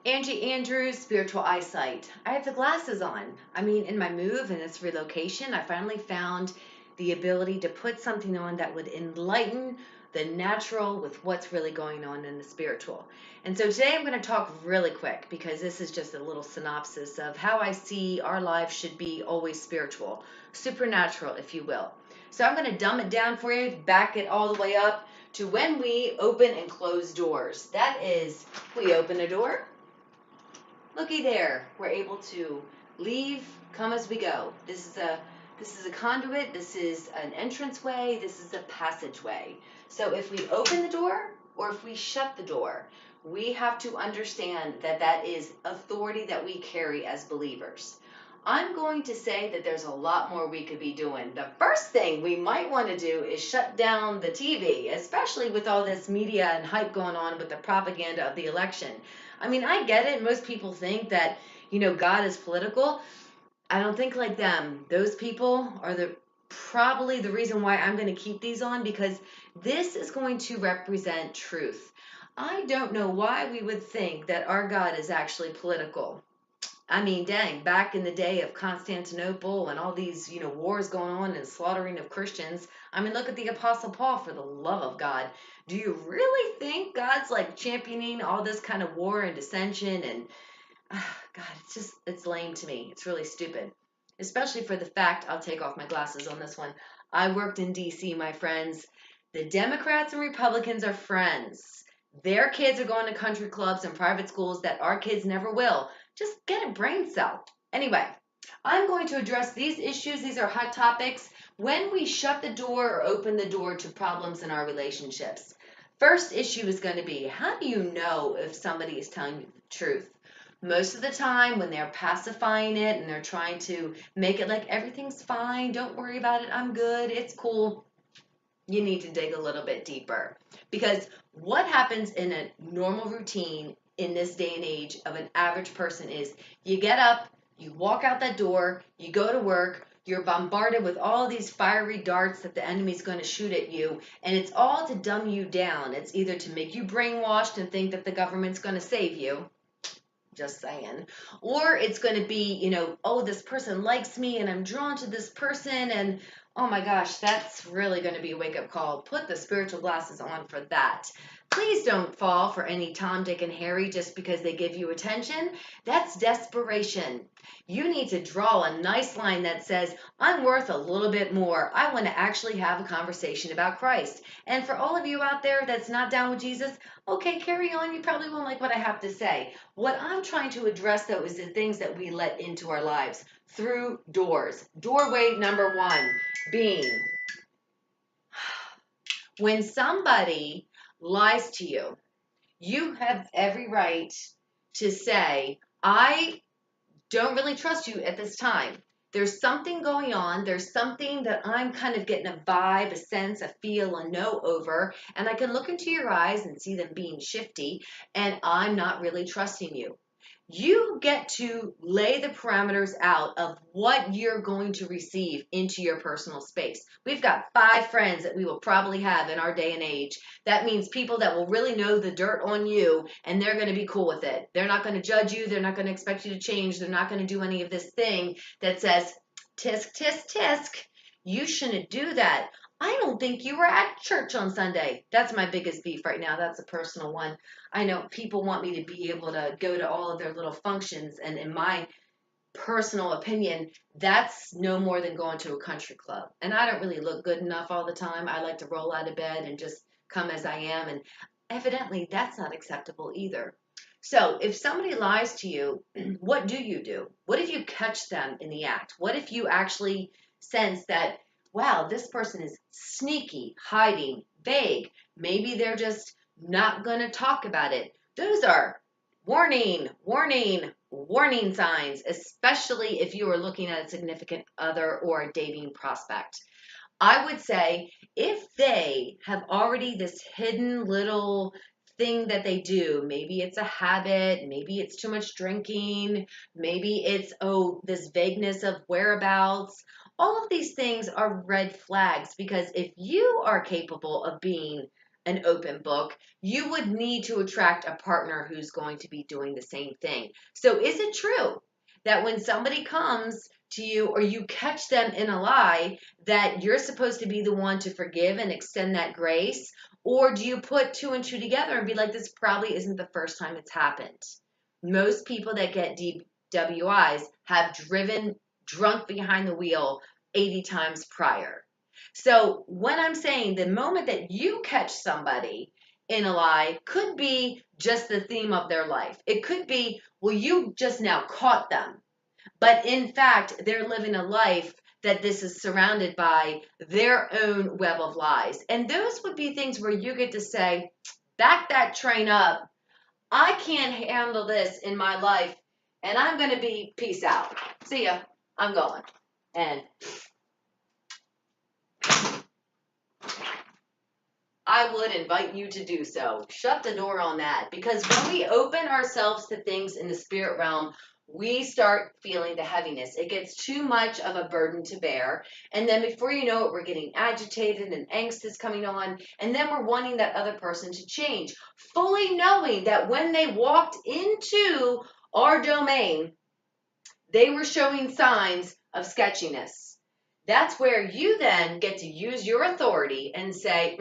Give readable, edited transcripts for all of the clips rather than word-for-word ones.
Angie Andrews, Spiritual Eyesight. I have the glasses on. I mean, in my move and this relocation, I finally found the ability to put something on that would enlighten the natural with what's really going on in the spiritual. And so today I'm going to talk really quick because this is just a little synopsis of how I see our lives should be always spiritual, supernatural, if you will. So I'm going to dumb it down for you, back it all the way up to when we open and close doors. That is, we open a door. Looky there. We're able to leave, come as we go. This is a conduit, this is an entranceway, this is a passageway. So if we open the door or if we shut the door, we have to understand that that is authority that we carry as believers. I'm going to say that there's a lot more we could be doing. The first thing we might want to do is shut down the TV, especially with all this media and hype going on with the propaganda of the election. I mean, I get it. Most people think that, God is political. I don't think like them. Those people are probably the reason why I'm going to keep these on, because this is going to represent truth. I don't know why we would think that our God is actually political. I mean, dang, back in the day of Constantinople and all these, wars going on and slaughtering of Christians. I mean, look at the Apostle Paul, for the love of God. Do you really think God's like championing all this kind of war and dissension? And God, it's lame to me. It's really stupid. Especially for the fact, I'll take off my glasses on this one. I worked in DC, my friends. The Democrats and Republicans are friends. Their kids are going to country clubs and private schools that our kids never will. Just get a brain cell. Anyway, I'm going to address these issues. These are hot topics when we shut the door or open the door to problems in our relationships. First issue is going to be, how do you know if somebody is telling you the truth? Most of the time, when they're pacifying it and they're trying to make it like everything's fine, don't worry about it, I'm good, it's cool, you need to dig a little bit deeper. Because what happens in a normal routine in this day and age of an average person is you get up, you walk out that door, you go to work, you're bombarded with all these fiery darts that the enemy's going to shoot at you, and it's all to dumb you down. It's either to make you brainwashed and think that the government's going to save you, just saying, or it's going to be, oh, this person likes me and I'm drawn to this person, and oh my gosh, that's really going to be a wake-up call. Put the spiritual glasses on for that. Please don't fall for any Tom, Dick, and Harry just because they give you attention. That's desperation. You need to draw a nice line that says, I'm worth a little bit more. I want to actually have a conversation about Christ. And for all of you out there that's not down with Jesus, okay, carry on. You probably won't like what I have to say. What I'm trying to address, though, is the things that we let into our lives through doors. Doorway number one being when somebody lies to you, you have every right to say, I don't really trust you at this time. There's something going on. There's something that I'm kind of getting a vibe, a sense, a feel, a know over. And I can look into your eyes and see them being shifty. And I'm not really trusting you. You get to lay the parameters out of what you're going to receive into your personal space. We've got 5 friends that we will probably have in our day and age. That means people that will really know the dirt on you, and they're going to be cool with it. They're not going to judge you. They're not going to expect you to change. They're not going to do any of this thing that says, tisk, tisk, tisk. You shouldn't do that. I don't think you were at church on Sunday. That's my biggest beef right now. That's a personal one. I know people want me to be able to go to all of their little functions, and in my personal opinion, that's no more than going to a country club. And I don't really look good enough all the time. I like to roll out of bed and just come as I am, and evidently that's not acceptable either. So if somebody lies to you, what do you do? What if you catch them in the act? What if you actually sense that, wow, this person is sneaky, hiding, vague? Maybe they're just not going to talk about it. Those are warning, warning, warning signs, especially if you are looking at a significant other or a dating prospect. I would say if they have already this hidden little thing that they do, maybe it's a habit, maybe it's too much drinking, maybe it's, oh, this vagueness of whereabouts. All of these things are red flags, because if you are capable of being an open book, you would need to attract a partner who's going to be doing the same thing. So is it true that when somebody comes to you or you catch them in a lie, that you're supposed to be the one to forgive and extend that grace? Or do you put two and two together and be like, this probably isn't the first time it's happened? Most people that get DWIs have driven drunk behind the wheel 80 times prior. So when I'm saying the moment that you catch somebody in a lie could be just the theme of their life. It could be, well, you just now caught them. But in fact, they're living a life that this is surrounded by their own web of lies. And those would be things where you get to say, back that train up. I can't handle this in my life. And I'm going to be peace out. See ya. I'm going. And I would invite you to do so. Shut the door on that, because when we open ourselves to things in the spirit realm, we start feeling the heaviness. It gets too much of a burden to bear. And then before you know it, we're getting agitated and angst is coming on. And then we're wanting that other person to change, fully knowing that when they walked into our domain, they were showing signs of sketchiness. That's where you then get to use your authority and say,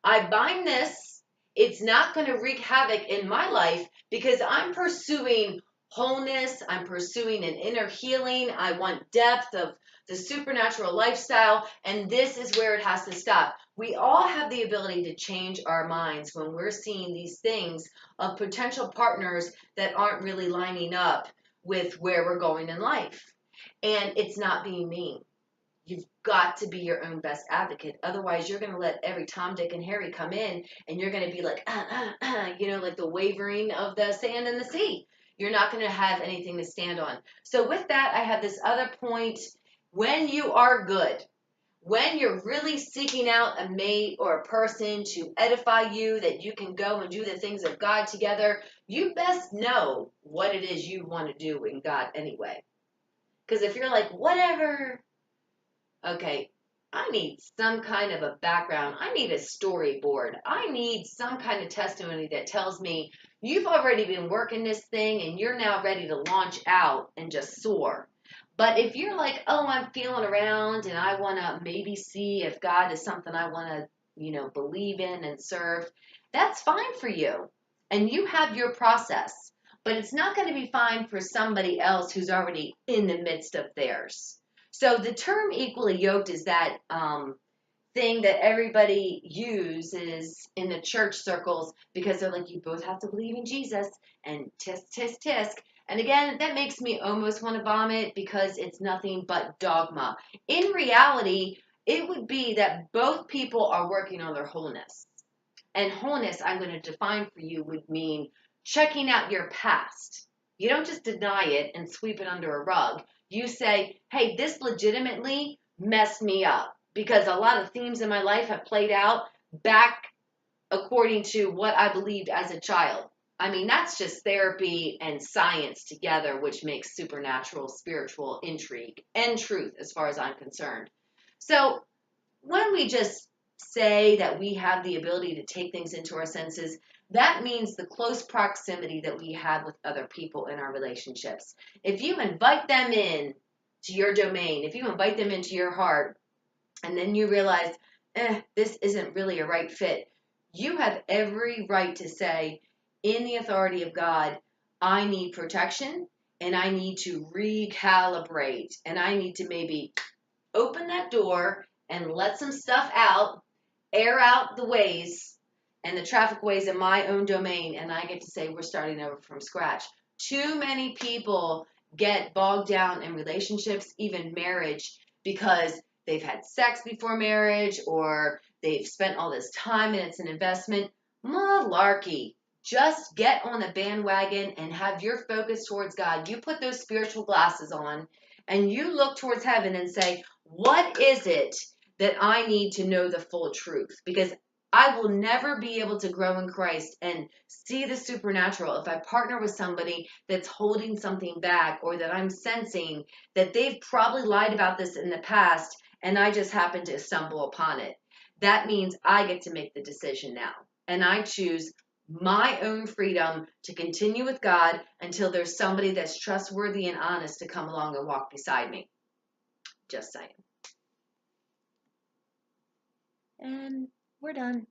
I bind this. It's not going to wreak havoc in my life because I'm pursuing wholeness. I'm pursuing an inner healing. I want depth of the supernatural lifestyle. And this is where it has to stop. We all have the ability to change our minds when we're seeing these things of potential partners that aren't really lining up with where we're going in life. And it's not being mean. You've got to be your own best advocate. Otherwise, you're going to let every Tom, Dick, and Harry come in, and you're going to be like, like the wavering of the sand in the sea. You're not going to have anything to stand on. So with that, I have this other point. When you are good, when you're really seeking out a mate or a person to edify you, that you can go and do the things of God together, you best know what it is you want to do in God anyway. Because if you're like, whatever, okay, I need some kind of a background. I need a storyboard. I need some kind of testimony that tells me you've already been working this thing and you're now ready to launch out and just soar. But if you're like, oh, I'm feeling around and I want to maybe see if God is something I want to, believe in and serve, that's fine for you. And you have your process. But it's not going to be fine for somebody else who's already in the midst of theirs. So the term equally yoked is that thing that everybody uses in the church circles because they're like, you both have to believe in Jesus and tisk, tisk, tisk. And again, that makes me almost want to vomit because it's nothing but dogma. In reality, it would be that both people are working on their wholeness. And wholeness, I'm going to define for you, would mean checking out your past. You don't just deny it and sweep it under a rug. You say, hey, this legitimately messed me up because a lot of themes in my life have played out back according to what I believed as a child. I mean, that's just therapy and science together, which makes supernatural, spiritual intrigue and truth as far as I'm concerned. So when we just say that we have the ability to take things into our senses, that means the close proximity that we have with other people in our relationships. If you invite them in to your domain, if you invite them into your heart, and then you realize, this isn't really a right fit, you have every right to say, in the authority of God, I need protection and I need to recalibrate and I need to maybe open that door and let some stuff out, air out the ways and the traffic ways in my own domain, and I get to say we're starting over from scratch. Too many people get bogged down in relationships, even marriage, because they've had sex before marriage or they've spent all this time and it's an investment. Malarkey. Just get on the bandwagon and have your focus towards God. You put those spiritual glasses on and you look towards heaven and say, what is it that I need to know the full truth? Because I will never be able to grow in Christ and see the supernatural if I partner with somebody that's holding something back or that I'm sensing that they've probably lied about this in the past and I just happen to stumble upon it. That means I get to make the decision now. And I choose my own freedom to continue with God until there's somebody that's trustworthy and honest to come along and walk beside me. Just saying. And we're done.